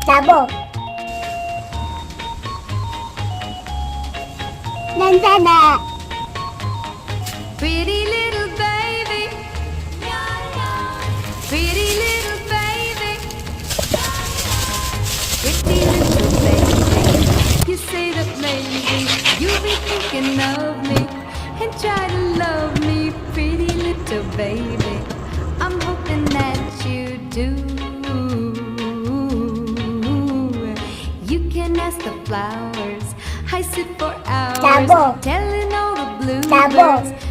Double. Nandana. Pretty little baby, pretty little baby, pretty little baby. You say that maybe you'll be thinking of me and try to love me, pretty little baby. I'm hoping that you do. You can ask the flowers. I sit for hours Double. telling all the bluebirds Double.